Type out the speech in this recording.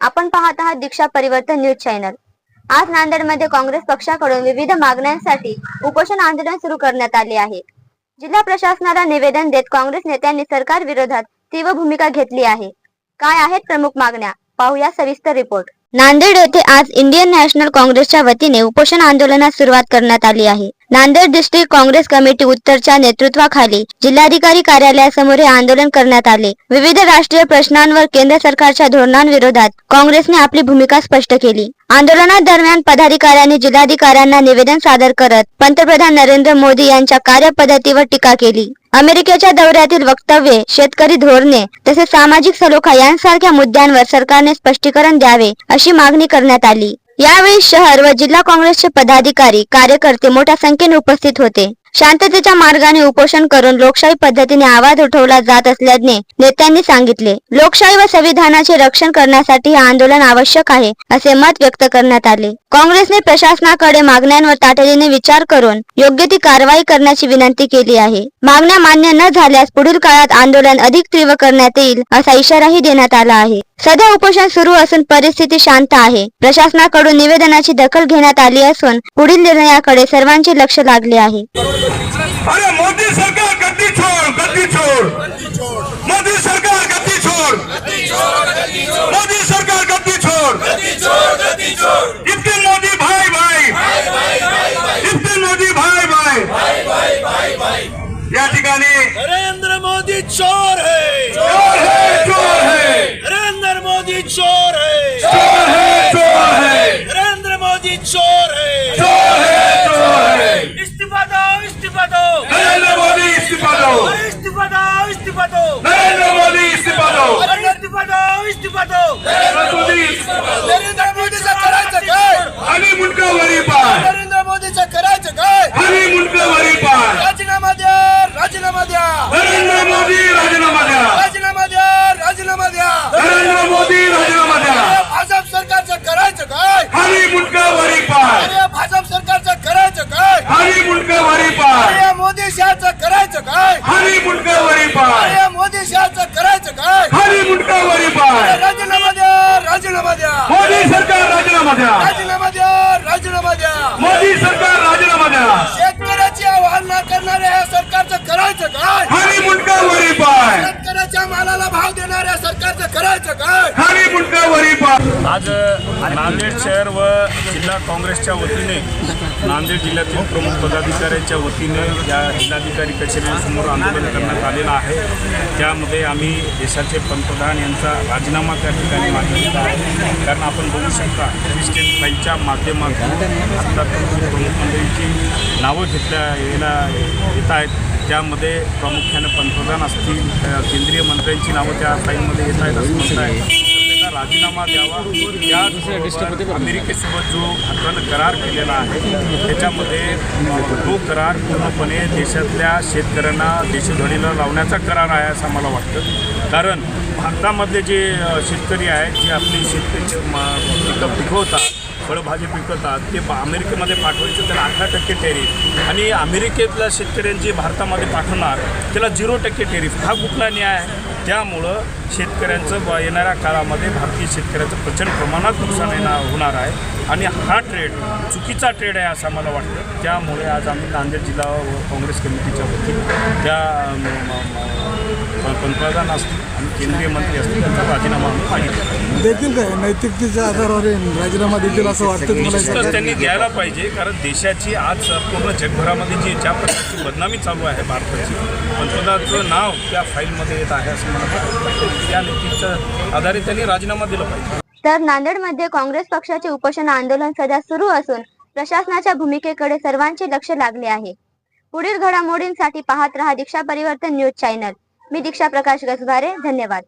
आपण पाहत आहात दीक्षा परिवर्तन न्यूज चॅनल। आज नांदेडमध्ये काँग्रेस पक्षाकडून विविध मागण्यांसाठी उपोषण आंदोलन सुरू करण्यात आले आहे। जिल्हा प्रशासनाला निवेदन देत काँग्रेस नेत्यांनी सरकार विरोधात तीव्र भूमिका घेतली आहे। काय आहेत प्रमुख मागण्या, पाहूया सविस्तर रिपोर्ट। नांदेड येथे आज इंडियन नॅशनल काँग्रेसच्या वतीने उपोषण आंदोलनास सुरुवात करण्यात आली आहे। नांदेड डिस्ट्रिक्ट काँग्रेस कमिटी उत्तरच्या नेतृत्वाखाली जिल्हाधिकारी कार्यालयासमोर हे आंदोलन करण्यात आले। विविध राष्ट्रीय प्रश्नांवर केंद्र सरकारच्या धोरणांविरोधात काँग्रेसने आपली भूमिका स्पष्ट केली। आंदोलनादरम्यान पदाधिकाऱ्यांनी जिल्हाधिकाऱ्यांना निवेदन सादर करत पंतप्रधान नरेंद्र मोदी यांच्या कार्यपद्धतीवर टीका केली। अमेरिकेच्या दौऱ्यातील वक्तव्ये, शेतकरी धोरणे तसेच सामाजिक सलोखा यांसारख्या मुद्द्यांवर सरकारने स्पष्टीकरण द्यावे अशी मागणी करण्यात आली। यावेळी शहर व जिल्हा काँग्रेसचे पदाधिकारी, कार्यकर्ते मोठ्या संख्येने उपस्थित होते। शांततेच्या मार्गाने उपोषण करून लोकशाही पद्धतीने आवाज उठवला जात असल्याने नेत्यांनी सांगितले। लोकशाही व संविधानाचे रक्षण करण्यासाठी हे आंदोलन आवश्यक आहे असे मत व्यक्त करण्यात आले। काँग्रेसने प्रशासनाकडे मागण्यांवर तातडीने विचार करून योग्य ती कारवाई करण्याची विनंती केली आहे। मागण्या मान्य न झाल्यास पुढील काळात आंदोलन अधिक तीव्र करण्यात येईल असा इशाराही देण्यात आला आहे। सध्या उपोषण सुरू असून परिस्थिती शांत आहे। प्रशासनाकडून निवेदनाची दखल घेण्यात आली असून पुढील निर्णयाकडे सर्वांचे लक्ष लागले आहे। अरे मोदी सरकार गद्दी छोड़, गद्दी छोड़, मोदी सरकार गद्दी छोड़, मोदी सरकार गद्दी छोड़, इतने मोदी भाई भाई, इतने मोदी भाई भाई, या ठिकाणी नरेंद्र मोदी चोर है, चोर है, चोर है, नरेंद्र मोदी चोर है, चोर है, चोर है, नरेंद्र मोदी चोर है, चोर है, चोर है, इस्तीफा दो, इस्तीफा दो, नरेंद्र मोदी इस्तीफा दो, इस्तीफा दो, इस्तीफा दो, नरेंद्र मोदी इस्तीफा दो, इस्तीफा दो, इस्तीफा दो, नरेंद्र मोदी इस्तीफा दो, नरेंद्र मोदीचं करायचं काय? आणि मुंडका वरी पाय, नरेंद्र मोदीचं करायचं काय? आणि मुंडका वरी पाय, राजीनामा द्या, राजीनामा द्या, नरेंद्र मोदी राजीनामा द्या, राजीनामा द्या, राजीनामा द्या, नरेंद्र मोदी राजीनामा द्या, भाजप सरकारचं करायचं काय? आणि मुंडका वरी पाय, अरे भाजप सरकारचं करायचं काय? आणि मुंडका वरी पाय, अरे मोदी शहाचं करायचं काय? आणि मुंडका वरी पाय, अरे मोदी शहाचं करायचं काय? आणि मुंडका वरी पाय, राजीनामा द्या, राजीनामा द्या, मोदी सरकार राजीनामा द्या, राजीनामा द्या, राजीनामा द्या, मोदी सरकार राजीनामा द्या, शेतकऱ्याची आव्हान न करणाऱ्या या सरकारचं करायचं काय? आणि मुंडका वरी पाय, शेतकऱ्याच्या मालाला भाव देणाऱ्या सरकारचं करायचं काय? आणि मुंडका वरी पाय। आज नांदेड शहर व जिल्हा काँग्रेसच्या वतीने नांदेड जिल्ह्यातील प्रमुख पदाधिकाऱ्यांच्या वतीने या जिल्हाधिकारी कचेरीसमोर आंदोलन करण्यात आलेलं आहे। त्यामध्ये आम्ही देशाचे पंतप्रधान यांचा राजीनामा त्या ठिकाणी मागितला आहे। कारण आपण बघू शकता क्रिस्टियन फाईलच्या माध्यमातून आता प्रमुख मंडळींची नावं येत आहेत। त्यामध्ये प्रामुख्याने पंतप्रधान असतील, केंद्रीय मंत्र्यांची नावं त्या फाईलमध्ये येत आहेत असं म्हणत आहे। राजीनामा द्यावा। त्या अमेरिकेसोबत जो भारतानं करार केलेला आहे त्याच्यामध्ये तो करार पूर्णपणे देशातल्या शेतकऱ्यांना देशोधडीला लावण्याचा करार आहे असं मला वाटतं। कारण भारतामधले जे शेतकरी आहेत, जे आपली शेतकरी पिकं पिकवतात, फळभाजी पिकवतात, ते अमेरिकेमध्ये पाठवायचं त्याला 18% टेरिफ, आणि अमेरिकेतल्या शेतकऱ्यांची भारतामध्ये पाठवणार त्याला 0% टेरिफ। हा कुठला न्याय आहे? त्यामुळं शेतकऱ्यांचं येणाऱ्या काळामध्ये भारतीय शेतकऱ्याचं प्रचंड प्रमाणात नुकसान होणार आहे, आणि हा ट्रेड चुकीचा ट्रेड आहे असं मला वाटतं। त्यामुळे आज आम्ही नांदेड जिल्हा काँग्रेस कमिटीच्या वतीने त्या पंतप्रधान असतील आणि केंद्रीय मंत्री असतील त्यांचा राजीनामा मागितला। देतील काय? नैतिकतेच्या आधारावर राजीनामा देतील असं वाटतं तुम्हाला? निश्चितच त्यांनी द्यायला पाहिजे, कारण देशाची आज पूर्ण जगभरामध्ये ज्या प्रकारची बदनामी चालू आहे भारताची, पंतप्रधानाचं नाव त्या फाईलमध्ये येत आहे असं मला वाटतं। त्या नैतिकतेच्या आधारे त्यांनी राजीनामा दिला पाहिजे। तर नांदेडमध्ये काँग्रेस पक्षाचे उपोषण आंदोलन सध्या सुरू असून प्रशासनाच्या भूमिकेकडे सर्वांचे लक्ष लागले आहे। पुढील घडामोडींसाठी पाहत रहा दीक्षा परिवर्तन न्यूज चॅनल। मी दीक्षा प्रकाश गजभारे, धन्यवाद।